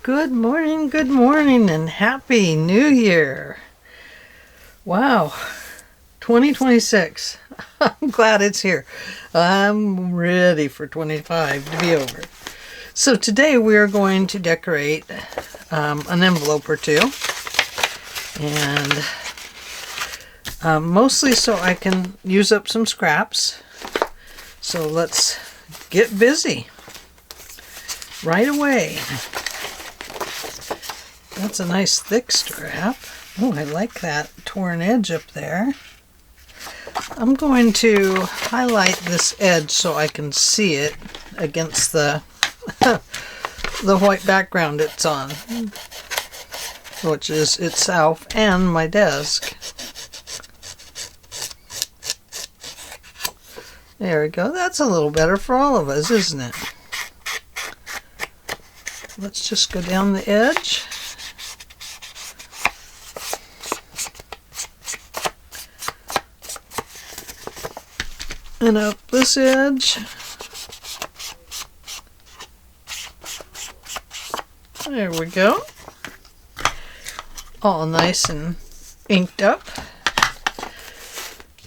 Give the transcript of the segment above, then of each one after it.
Good morning, and Happy New Year. Wow, 2026. I'm glad it's here. I'm ready for 25 to be over. So today we are going to decorate an envelope or two. And mostly so I can use up some scraps. So let's get busy right away. That's a nice thick strap. Oh, I like that torn edge up there. I'm going to highlight this edge so I can see it against the the white background it's on, which is itself and my desk. There we go. That's a little better for all of us, isn't it? Let's just go down the edge. And up this edge. There we go. All nice and inked up.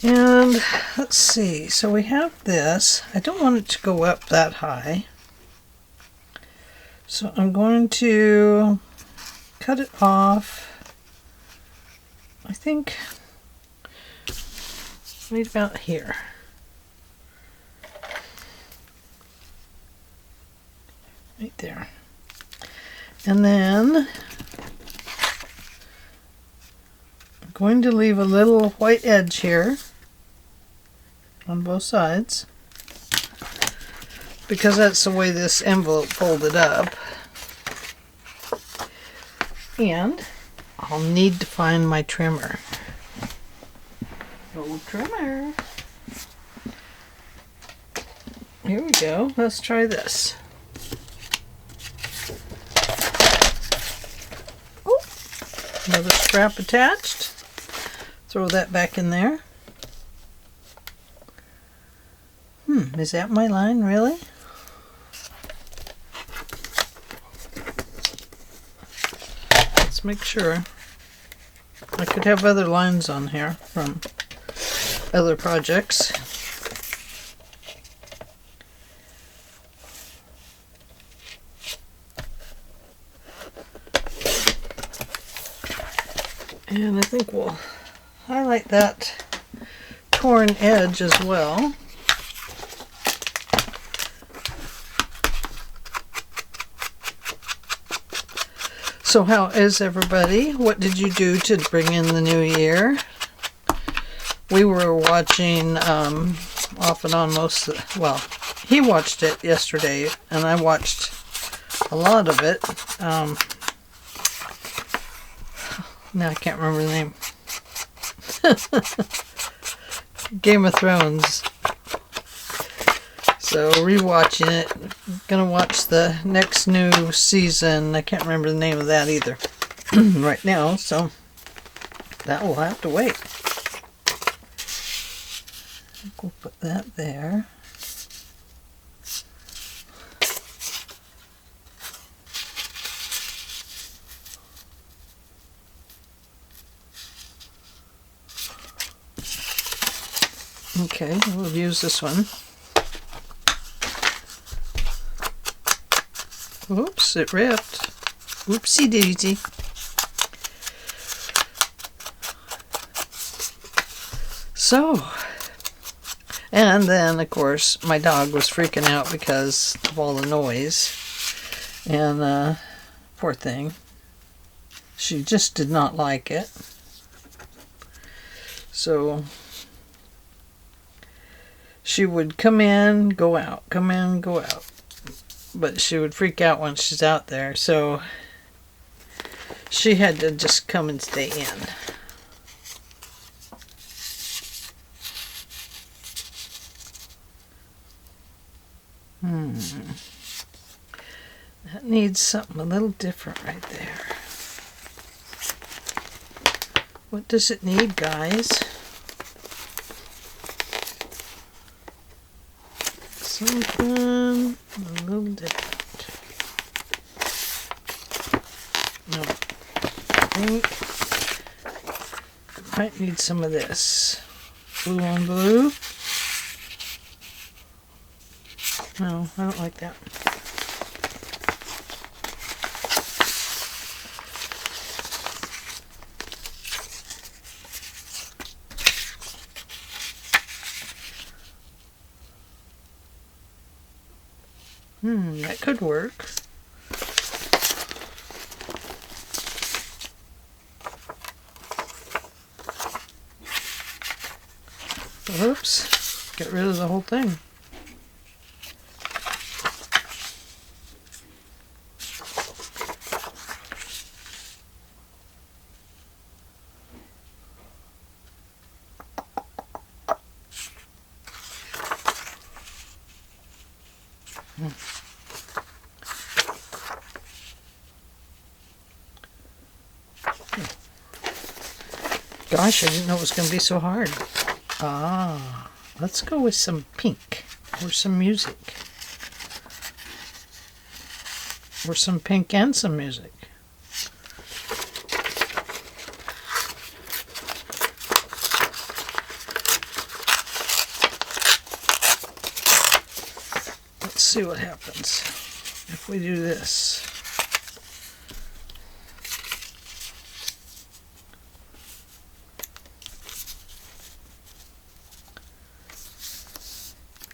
And let's see, so we have this. I don't want it to go up that high. So I'm going to cut it off, I think, right about here. Right there. And then I'm going to leave a little white edge here on both sides because that's the way this envelope folded up. And I'll need to find my trimmer. Oh, trimmer. Here we go. Let's try this. Another scrap attached. Throw that back in there. Is that my line, really? Let's make sure. I could have other lines on here from other projects. And I think we'll highlight that torn edge as well. So how is everybody? What did you do to bring in the new year? We were watching off and on well, he watched it yesterday and I watched a lot of it. Now I can't remember the name. Game of Thrones. So rewatching it. Gonna watch the next new season. I can't remember the name of that either right now, so that will have to wait. I think we'll put that there. Okay, we'll use this one. Oops, it ripped. Oopsie daisy. So, and then of course my dog was freaking out because of all the noise. And poor thing. She just did not like it. So she would come in, go out, come in, go out. But she would freak out when she's out there, so she had to just come and stay in. That needs something a little different right there. What does it need, guys? Something a little different. No. I think I might need some of this. Blue on blue. No, I don't like that. That could work. Oops, get rid of the whole thing. Gosh, I didn't know it was going to be so hard. Ah, let's go with some pink or some music. Or some pink and some music. Let's see what happens if we do this.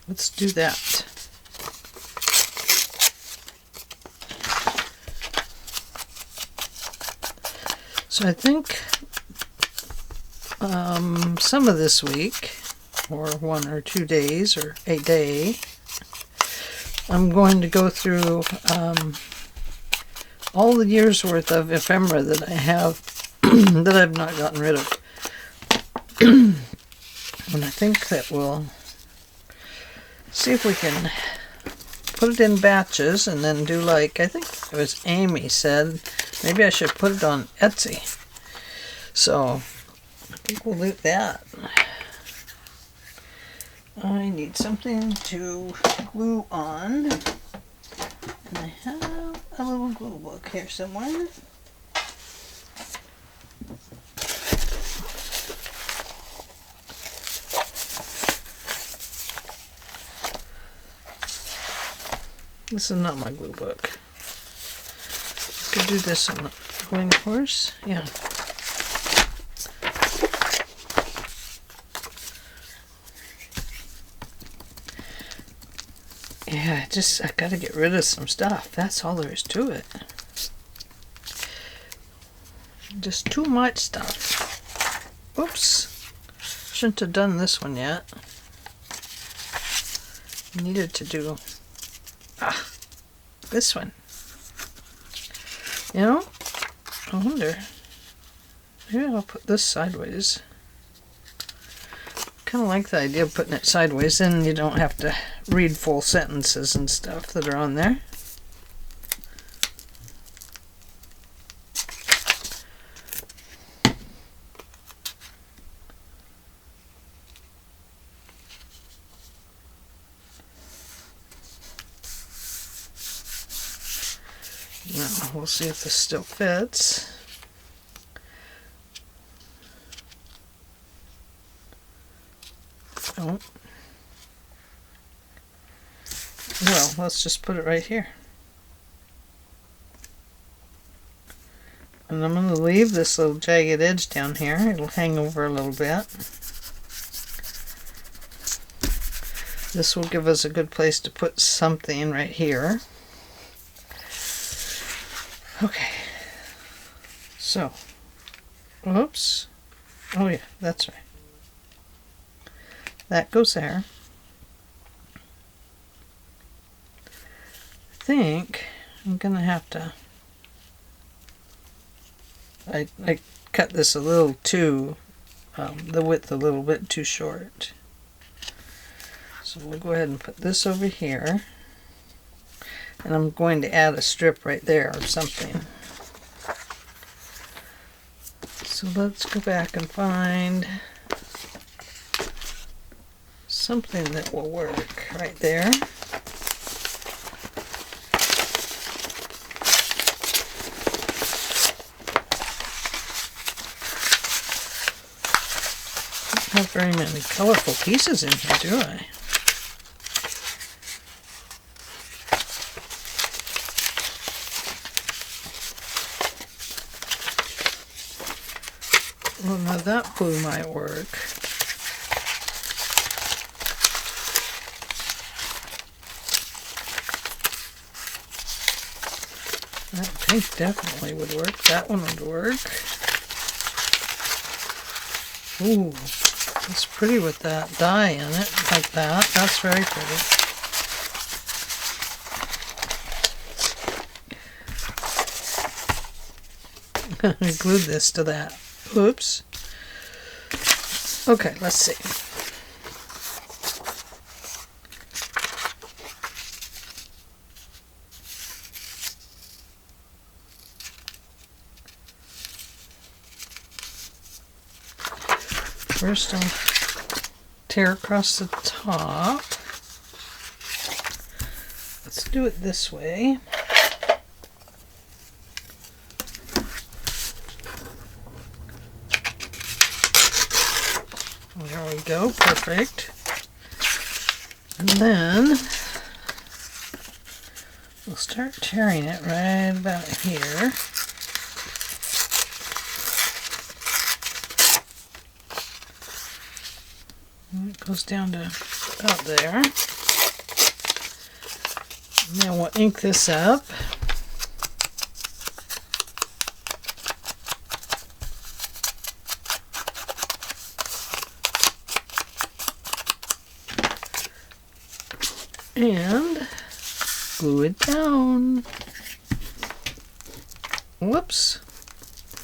Let's do that. So I think some of this week, or 1 or 2 days, or a day, I'm going to go through all the years worth of ephemera that I have that I've not gotten rid of. And I think that we'll see if we can put it in batches and then do, like, I think it was Amy said, maybe I should put it on Etsy. So I think we'll do that. I need something to glue on. And I have a little glue book here somewhere. This is not my glue book. I could do this on the wing horse. Yeah. Yeah, I gotta get rid of some stuff. That's all there is to it. Just too much stuff. Oops. Shouldn't have done this one yet. Needed to do this one. You know, I wonder. Maybe I'll put this sideways. Kind of like the idea of putting it sideways, then you don't have to read full sentences and stuff that are on there. Now we'll see if this still fits. Oh. Well, let's just put it right here. And I'm going to leave this little jagged edge down here. It'll hang over a little bit. This will give us a good place to put something right here. Okay. So, whoops. Oh yeah, that's right. That goes there. I think I'm gonna have to. I cut this a little too, the width a little bit too short. So we'll go ahead and put this over here. And I'm going to add a strip right there or something. So let's go back and find something that will work right there. have very many colorful pieces in here, do I? Well, now that glue might work. That pink definitely would work. That one would work. Ooh, that's pretty with that dye in it, like that. That's very pretty. I glued this to that. Oops. Okay, let's see. First I'll tear across the top. Let's do it this way. There we go, perfect. And then we'll start tearing it right about here. And it goes down to about there. Now we'll ink this up. And glue it down. Whoops.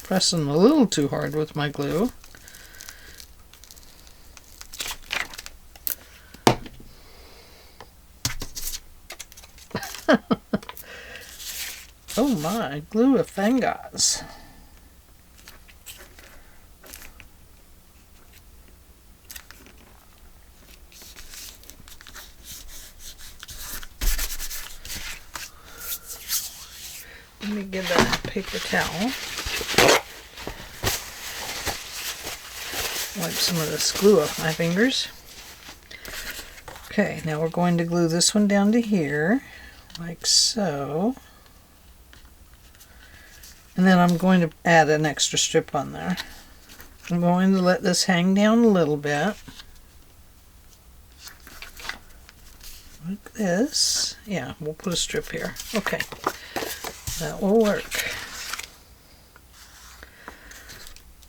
Pressing a little too hard with my glue. Oh my, glue a fingers. Let me get a paper towel. Wipe some of this glue off my fingers. Okay, now we're going to glue this one down to here, like so. And then I'm going to add an extra strip on there. I'm going to let this hang down a little bit. Like this. Yeah, we'll put a strip here. Okay. That will work.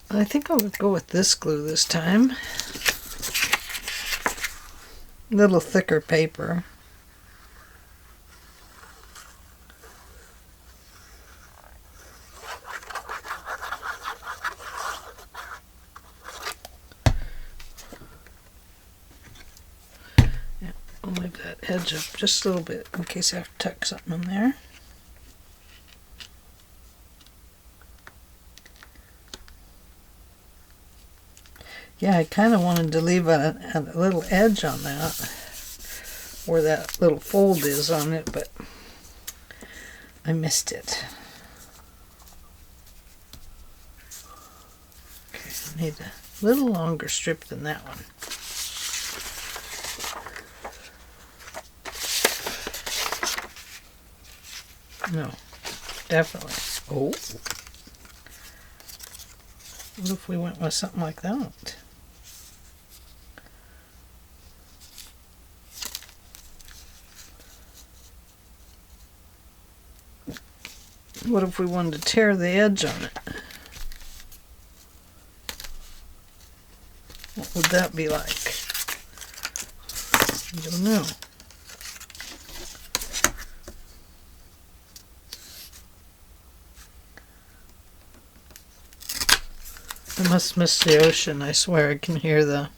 I think I'll go with this glue this time. A little thicker paper. Yeah, I'll leave that edge up just a little bit in case I have to tuck something in there. Yeah, I kind of wanted to leave a little edge on that, where that little fold is on it, but I missed it. Okay, I need a little longer strip than that one. No, definitely. Oh. What if we went with something like that? What if we wanted to tear the edge on it? What would that be like? I don't know. I must miss the ocean. I swear I can hear the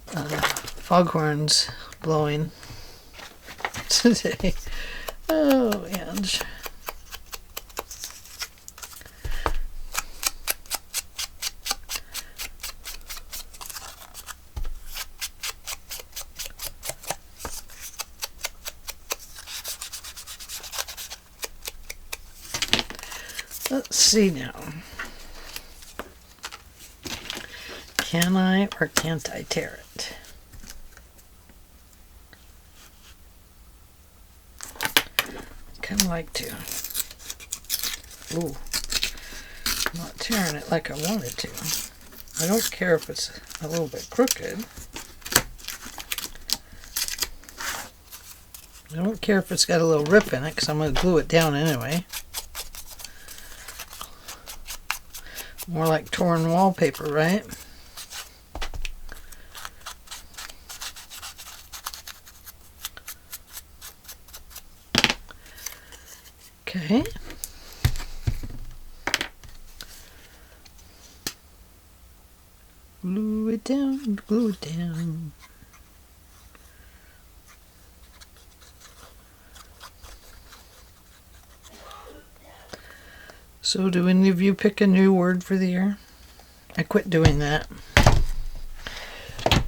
foghorns blowing today. Oh, Ange. Let's see now. Can I or can't I tear it? Kind of like to. Ooh, I'm not tearing it like I wanted to. I don't care if it's a little bit crooked. I don't care if it's got a little rip in it because I'm going to glue it down anyway. More like torn wallpaper, right? Okay. Glue it down, glue it down. So do any of you pick a new word for the year? I quit doing that.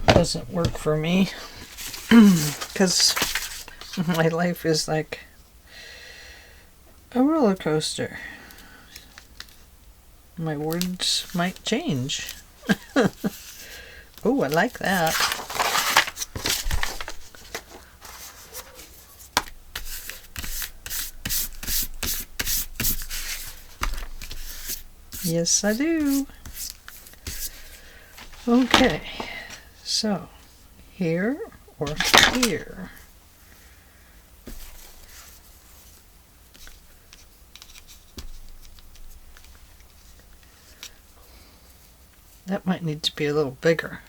Doesn't work for me. Because my life is like a roller coaster. My words might change. Oh, I like that. Yes, I do. Okay, so here or here? That might need to be a little bigger.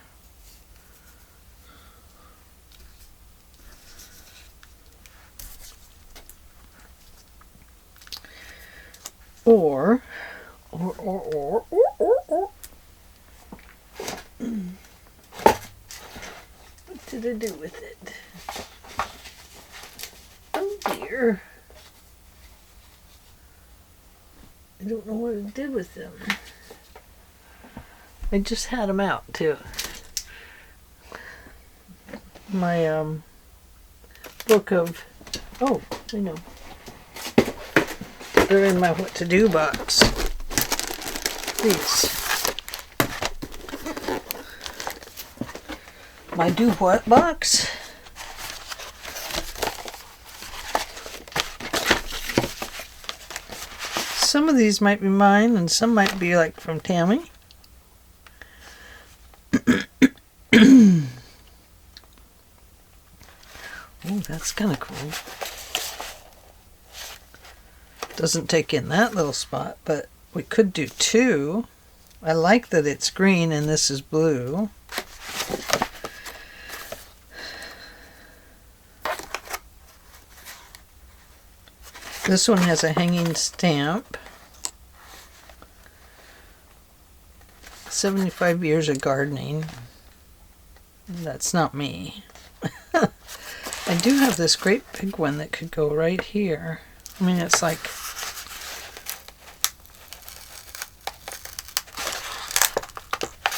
Or. What did I do with it? Oh dear. I don't know what I did with them. I just had them out too. My book of, oh, I know. They're in my what to do box. These. My do what box. Some of these might be mine and some might be like from Tammy. Oh, that's kind of cool. Doesn't take in that little spot, but we could do two. I like that it's green and this is blue. This one has a hanging stamp. 75 years of gardening. That's not me. I do have this great big one that could go right here. I mean, it's like...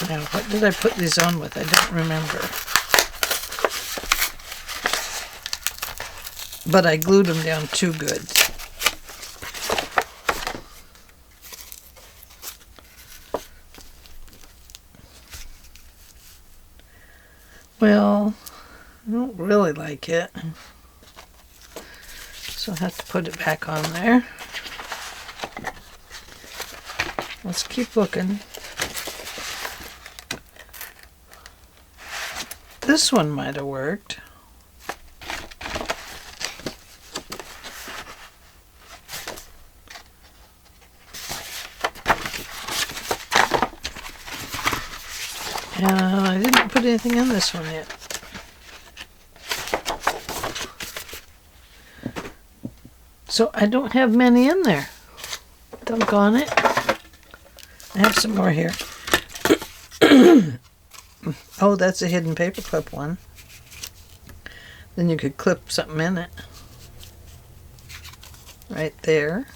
Now, what did I put these on with? I don't remember. But I glued them down too good. Well, I don't really like it. So I have to put it back on there. Let's keep looking. This one might have worked. I didn't put anything in this one yet. So I don't have many in there. Doggone it. I have some more here. Oh, that's a hidden paper clip one. Then you could clip something in it. Right there.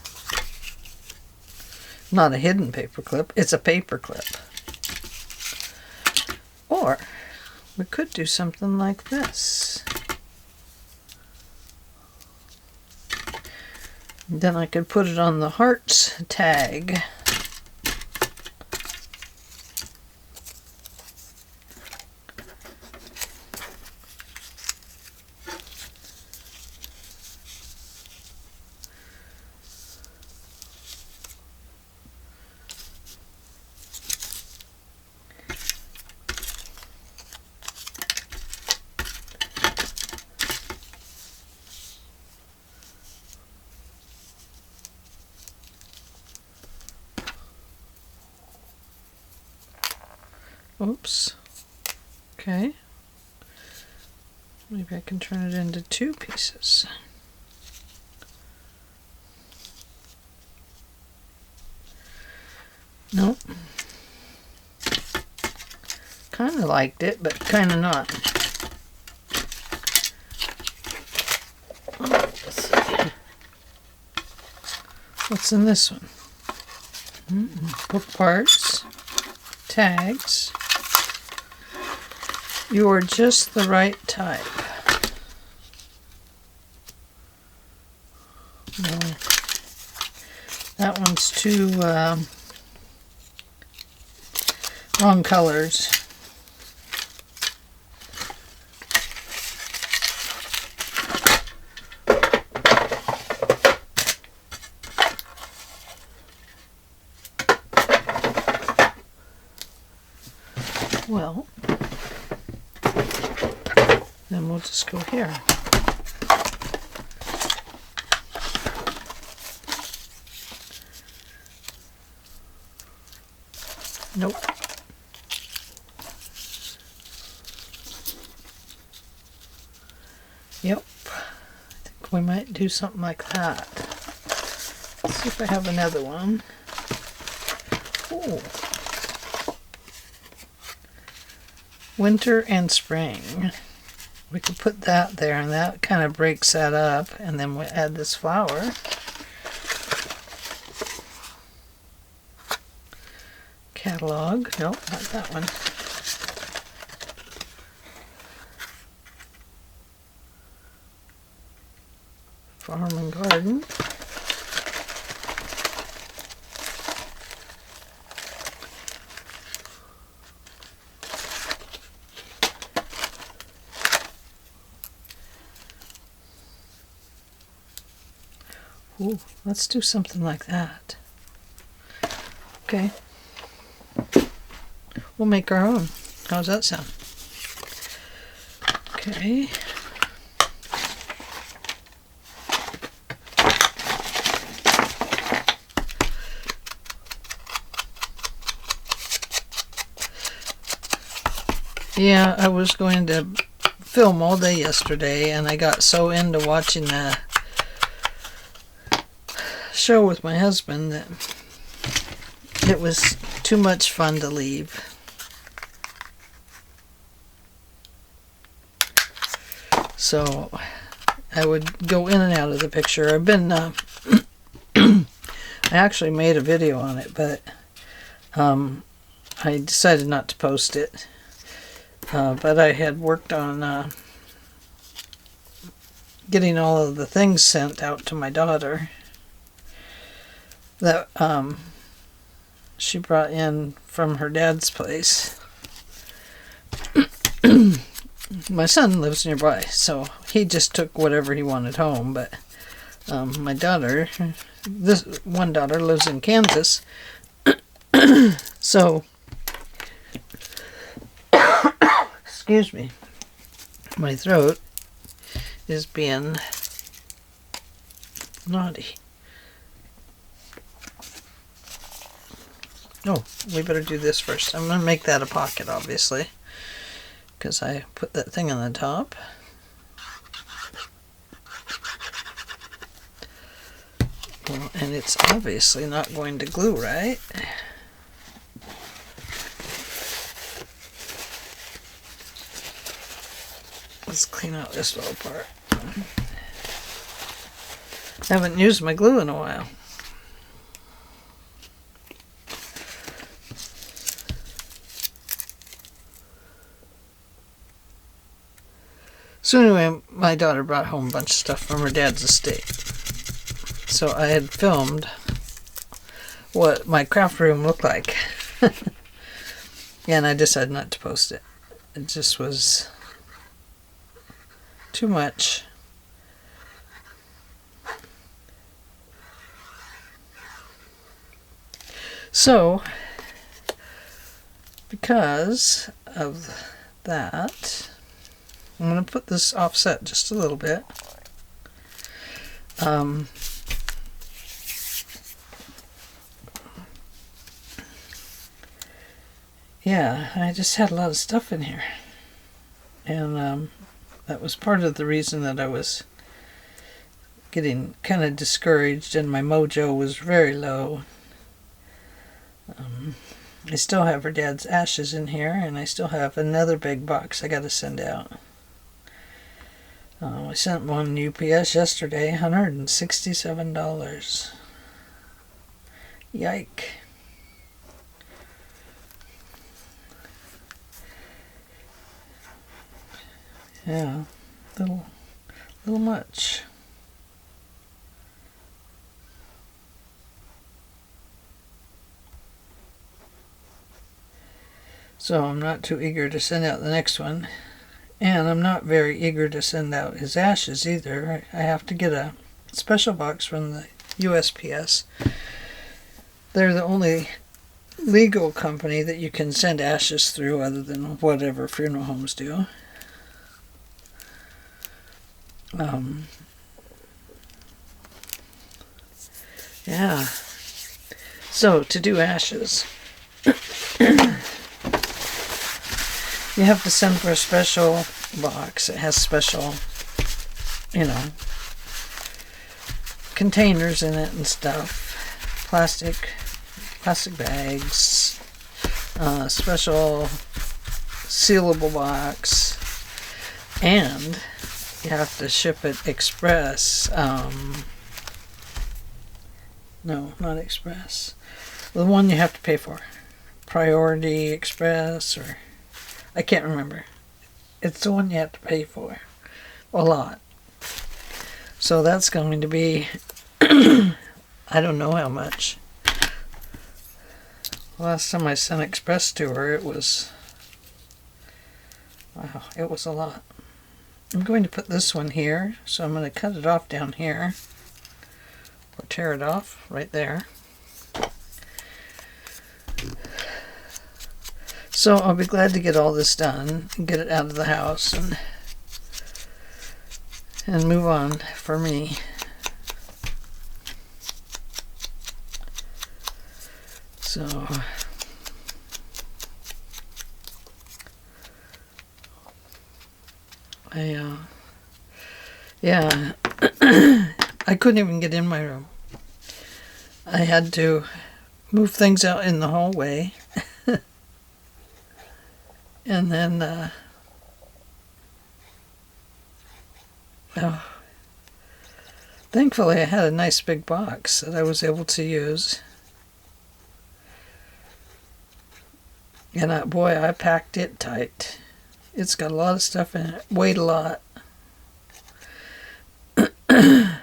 Not a hidden paper clip, it's a paper clip. Or we could do something like this. Then I could put it on the hearts tag. Oops. Okay. Maybe I can turn it into 2 pieces. Nope. Kind of liked it, but kind of not. Let's see. What's in this one? Book parts, tags. You're just the right type. No, that one's too wrong colors. Well, then we'll just go here. Nope. Yep. I think we might do something like that. Let's see if I have another one. Ooh. Winter and spring. We could put that there, and that kind of breaks that up, and then we add this flower. Catalog. Nope, not that one. Farm and garden. Ooh, let's do something like that. Okay. We'll make our own. How's that sound? Okay. Yeah, I was going to film all day yesterday, and I got so into watching the show with my husband that it was too much fun to leave. So I would go in and out of the picture. I've been I actually made a video on it, but I decided not to post it. But I had worked on getting all of the things sent out to my daughter that she brought in from her dad's place. My son lives nearby, so he just took whatever he wanted home, but my daughter, this one daughter, lives in Kansas, so excuse me, my throat is being naughty. Oh, we better do this first. I'm going to make that a pocket, obviously, because I put that thing on the top. Well, and it's obviously not going to glue, right? Let's clean out this little part. I haven't used my glue in a while. So anyway, my daughter brought home a bunch of stuff from her dad's estate. So I had filmed what my craft room looked like. And I decided not to post it. It just was too much. So, because of that, I'm going to put this offset just a little bit. yeah, I just had a lot of stuff in here. And that was part of the reason that I was getting kind of discouraged and my mojo was very low. I still have her dad's ashes in here, and I still have another big box I got to send out. I sent one UPS yesterday, $167. Yike. Yeah, little much. So I'm not too eager to send out the next one. And I'm not very eager to send out his ashes either. I have to get a special box from the USPS. They're the only legal company that you can send ashes through other than whatever funeral homes do. Yeah. So to do ashes, you have to send for a special box. It has special, containers in it and stuff. Plastic bags, special sealable box, and you have to ship it express. No, not express. The one you have to pay for. Priority Express, or I can't remember. It's the one you have to pay for. A lot. So that's going to be, I don't know how much. Last time I sent Express to her, it was, wow, it was a lot. I'm going to put this one here, so I'm going to cut it off down here. Or tear it off right there. So I'll be glad to get all this done and get it out of the house and move on for me. So yeah, I couldn't even get in my room. I had to move things out in the hallway. And then, thankfully I had a nice big box that I was able to use. And boy, I packed it tight. It's got a lot of stuff in it, weighed a lot. I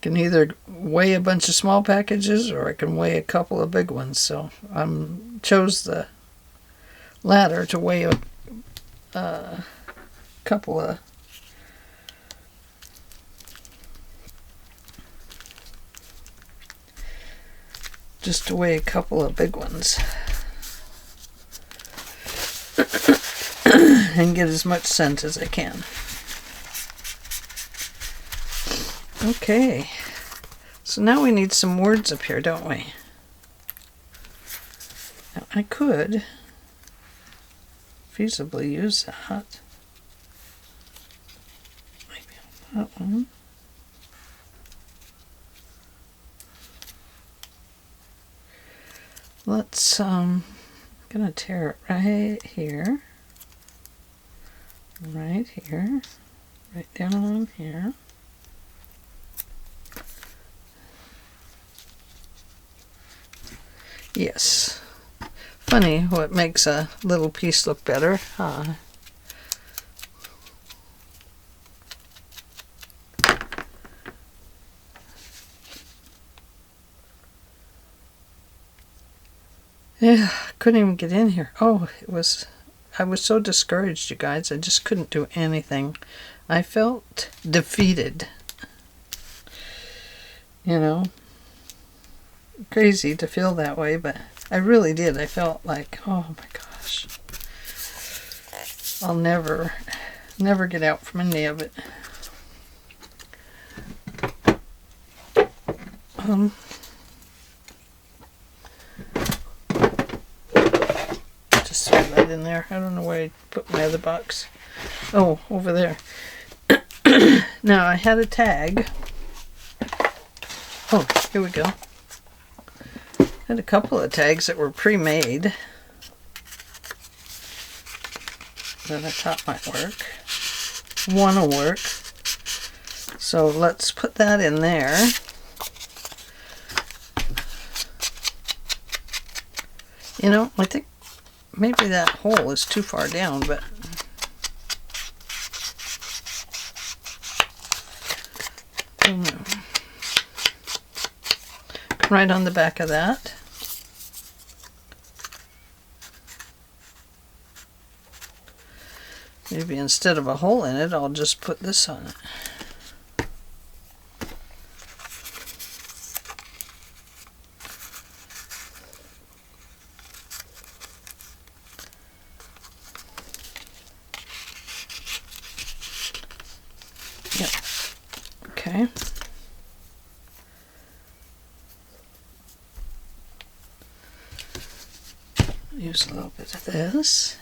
can either weigh a bunch of small packages or I can weigh a couple of big ones. So I chose the latter to weigh a couple of just to weigh a couple of big ones and get as much scent as I can. Okay, so now we need some words up here, don't we? Now, I could feasibly use that. Maybe on that one. Let's, I'm gonna tear it right here, right down here. Yes. Funny what makes a little piece look better, huh? Yeah, couldn't even get in here. Oh, I was so discouraged, you guys. I just couldn't do anything. I felt defeated. Crazy to feel that way, but I really did. I felt like, oh my gosh, I'll never get out from any of it. get in there. I don't know where I put my other box. Oh, over there. Now, I had a tag. Oh, here we go. I had a couple of tags that were pre-made that I thought might work. One will work. So let's put that in there. You know, I think maybe that hole is too far down, but I don't know. Right on the back of that. Maybe instead of a hole in it, I'll just put this on it. Yep. Okay. Use a little bit of this.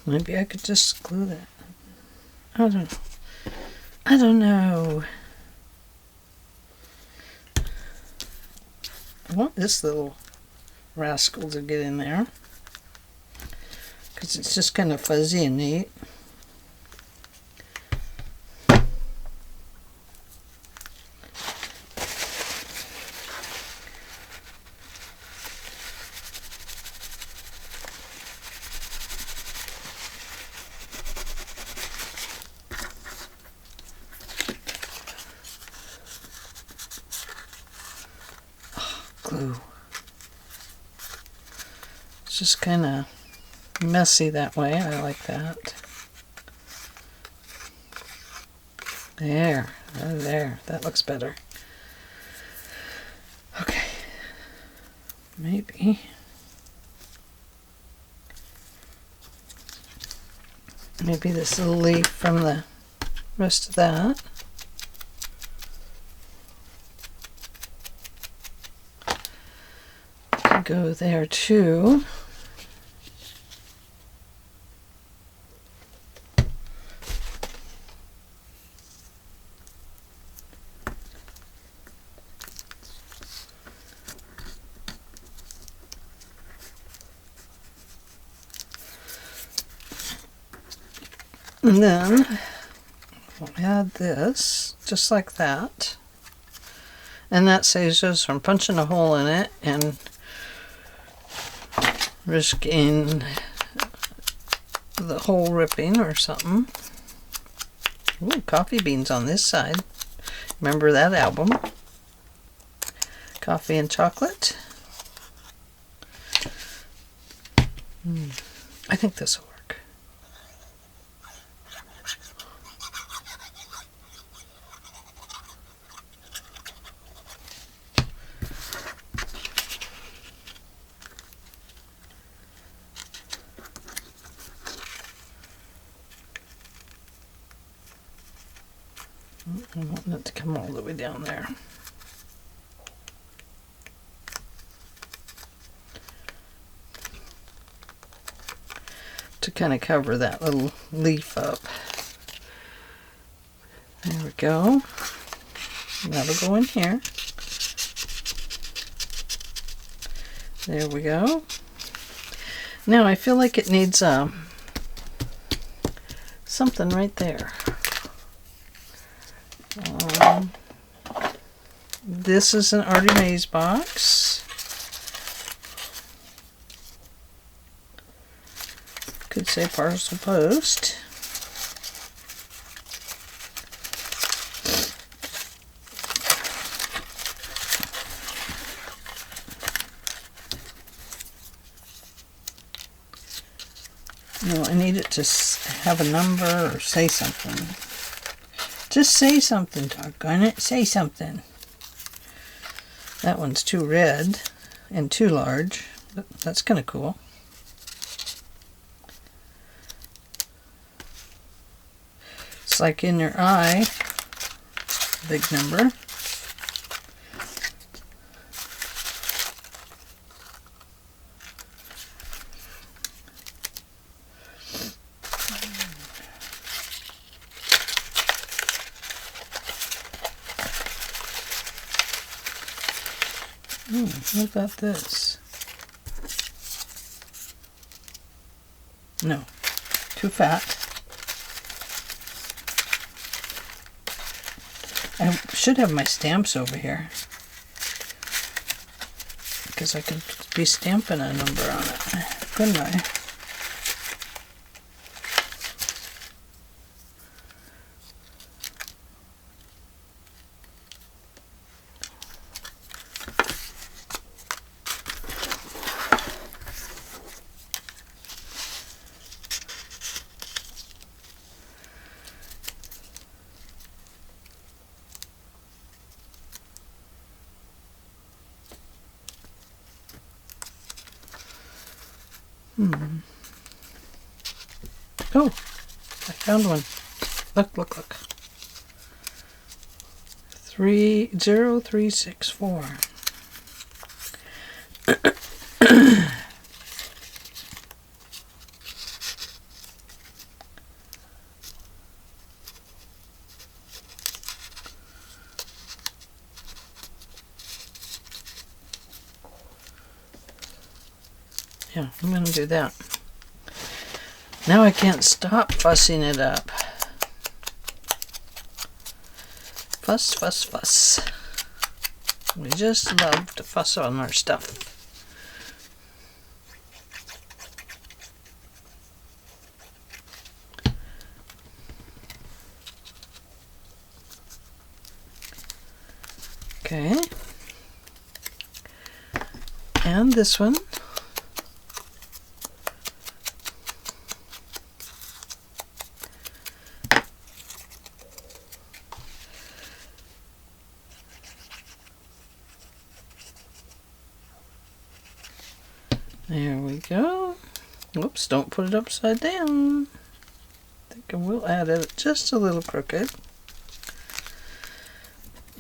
Maybe I could just glue that. I don't know. I don't know. I want this little rascal to get in there because it's just kind of fuzzy and neat. Glue. It's just kind of messy that way. I like that. There. There. That looks better. Okay. Maybe. Maybe this little leaf from the rest of that. Go there too. And then we'll add this just like that. And that saves us from punching a hole in it and risking the hole ripping or something. Ooh, coffee beans on this side. Remember that album? Coffee and chocolate. I think this will work. I want it to come all the way down there. To kind of cover that little leaf up. There we go. That'll go in here. There we go. Now I feel like it needs something right there. This is an Artie Mays box. Could say parcel post. No, I need it to have a number or say something. Just say something, doggone it. Say something. That one's too red and too large. That's kind of cool. It's like in your eye, big number. What about this? No, too fat. I should have my stamps over here, because I could be stamping a number on it, couldn't I? Oh, I found one. Look, look, look. 30364. Yeah, I'm going to do that. Now I can't stop fussing it up. Fuss, fuss, fuss. We just love to fuss on our stuff. Okay. And this one. There we go. Whoops, don't put it upside down. I think I will add it just a little crooked.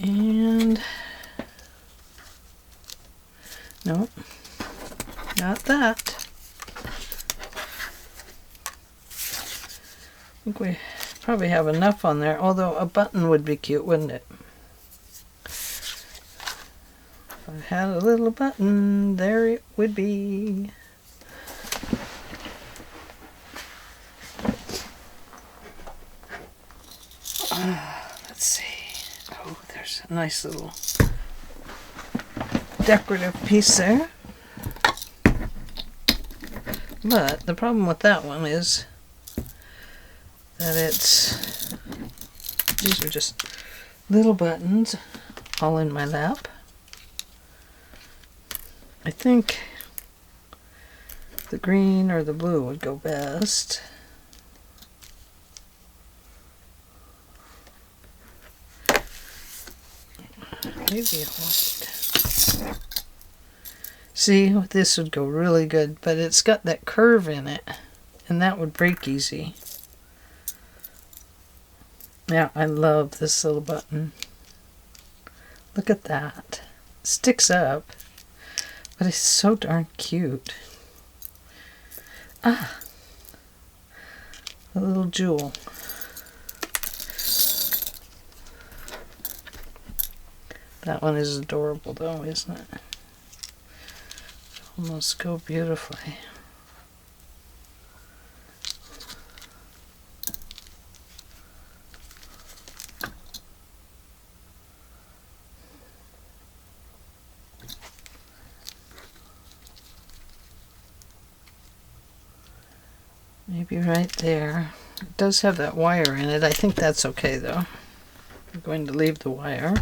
And nope, not that. I think we probably have enough on there, although a button would be cute, wouldn't it? If I had a little button, there it would be. Let's see. Oh, there's a nice little decorative piece there. But the problem with that one is that these are just little buttons all in my lap. I think the green or the blue would go best. Maybe a white. See, this would go really good, but it's got that curve in it, and that would break easy. Yeah, I love this little button. Look at that. It sticks up, but it's so darn cute. Ah, a little jewel. That one is adorable though, isn't it? Almost go beautifully. Maybe right there. It does have that wire in it. I think that's okay though. I'm going to leave the wire.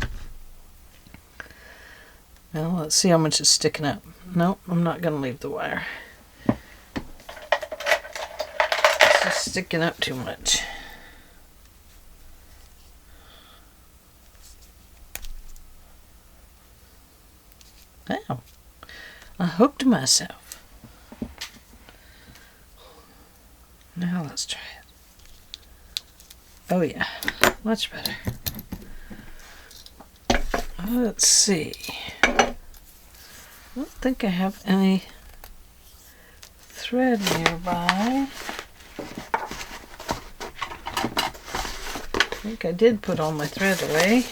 Well, let's see how much is sticking up. Nope, I'm not going to leave the wire. It's just sticking up too much. Wow. I hooked myself. Now let's try it. Oh yeah, much better. Let's see. I don't think I have any thread nearby. I think I did put all my thread away.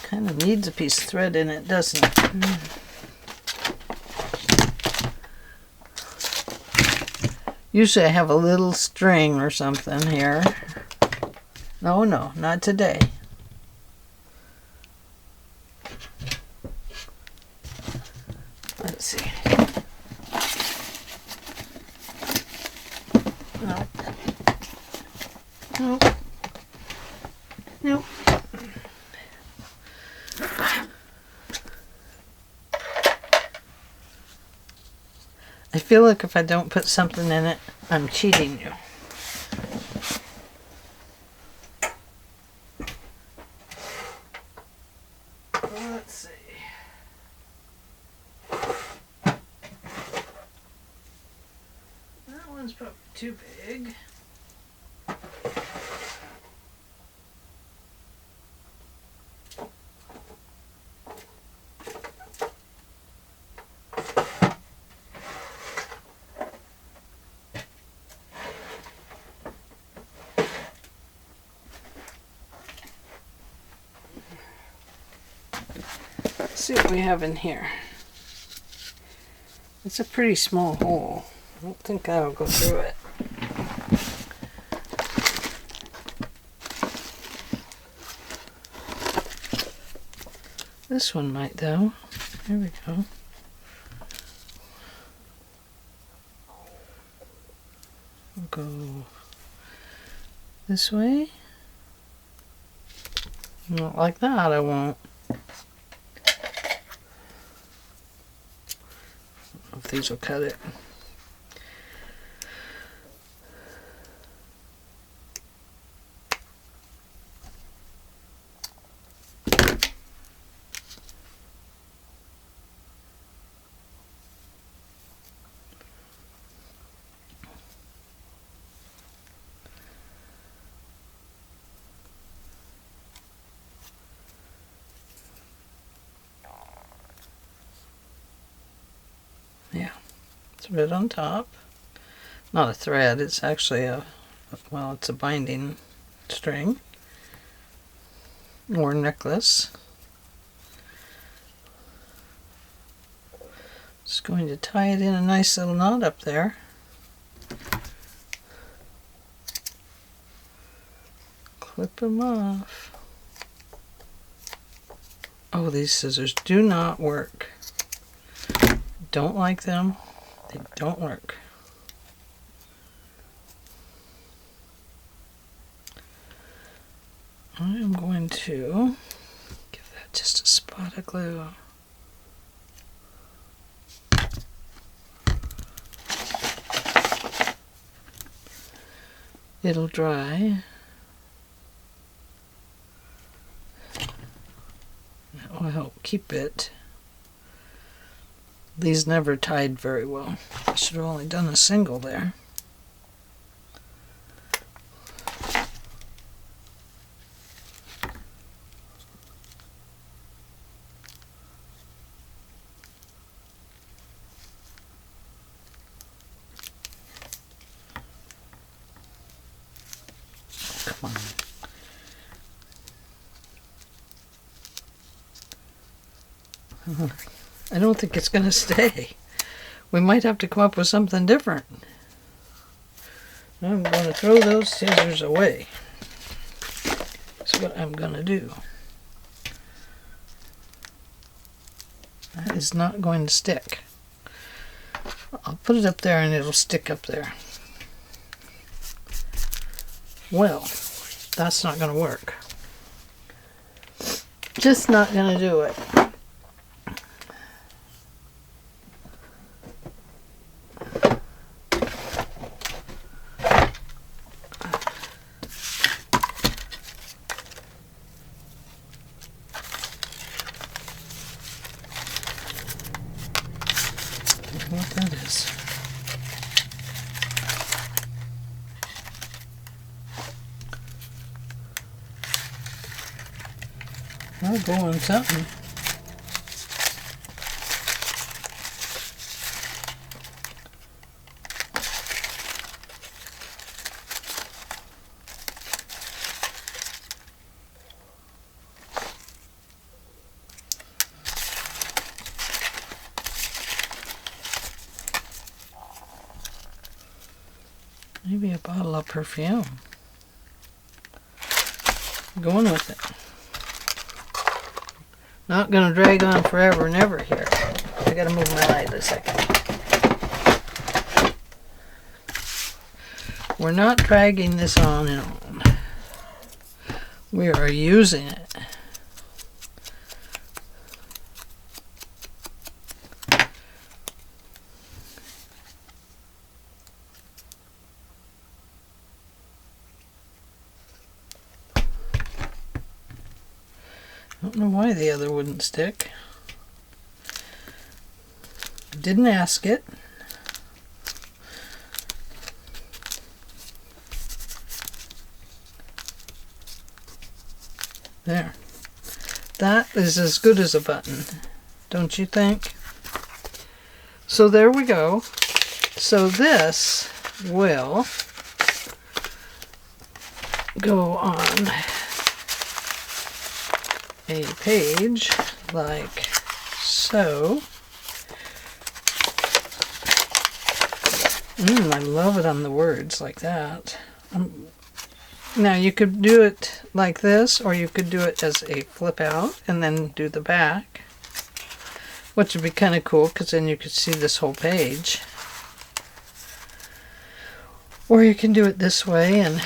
Kind of needs a piece of thread in it, doesn't it? Usually I have a little string or something here. No, not today. Let's see. No. Nope. Nope. I feel like if I don't put something in it, I'm cheating you. Let's see. That one's probably too big. Let's see what we have in here. It's a pretty small hole. I don't think that'll go through it. This one might though. There we go. We'll go this way. Not like that, I won't. If these will cut it. Yeah, thread on top. Not a thread, it's actually it's a binding string or necklace. Just going to tie it in a nice little knot up there. Clip them off. Oh, these scissors do not work. Don't like them. They don't work. I'm going to give that just a spot of glue. It'll dry. That will help keep it. These never tied very well. I should have only done a single there. Come on. I don't think it's going to stay. We might have to come up with something different. I'm going to throw those scissors away. That's what I'm going to do. That is not going to stick. I'll put it up there and it'll stick up there. Well, that's not going to work. Just not going to do it. I'll go on something. Maybe a bottle of perfume. Going with it. Not gonna drag on forever and ever here. I gotta move my light a second. We're not dragging this on and on. We are using it. I don't know why the other wouldn't stick. Didn't ask it. There. That is as good as a button, don't you think? So there we go. So this will go on a page like so. I love it on the words like that. Now you could do it like this, or you could do it as a flip out and then do the back, which would be kind of cool because then you could see this whole page. Or you can do it this way and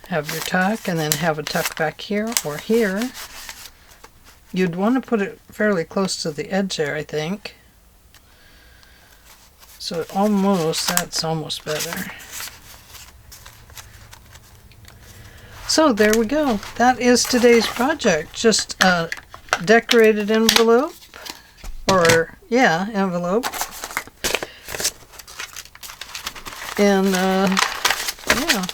have your tuck and then have a tuck back here or here. You'd want to put it fairly close to the edge there, I think. So that's almost better. So there we go. That is today's project. Just a decorated envelope. Or, yeah, envelope. And, yeah.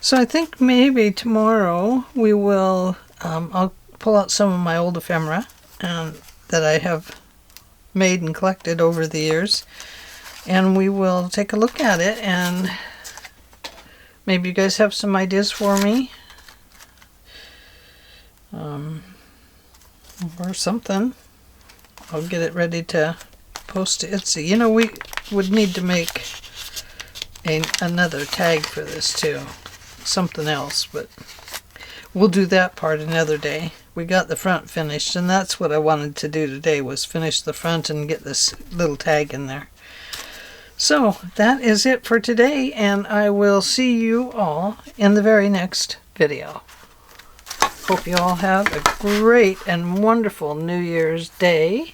So I think maybe tomorrow we will, I'll pull out some of my old ephemera that I have made and collected over the years, and we will take a look at it, and maybe you guys have some ideas for me, or something. I'll get it ready to post to Etsy. You know, we would need to make another tag for this too, something else, but we'll do that part another day. We got the front finished, and that's what I wanted to do today, was finish the front and get this little tag in there. So that is it for today, and I will see you all in the very next video. Hope you all have a great and wonderful New Year's Day,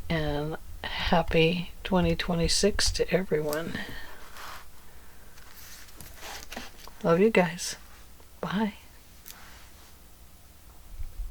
and happy 2026 to everyone. Love you guys. Bye.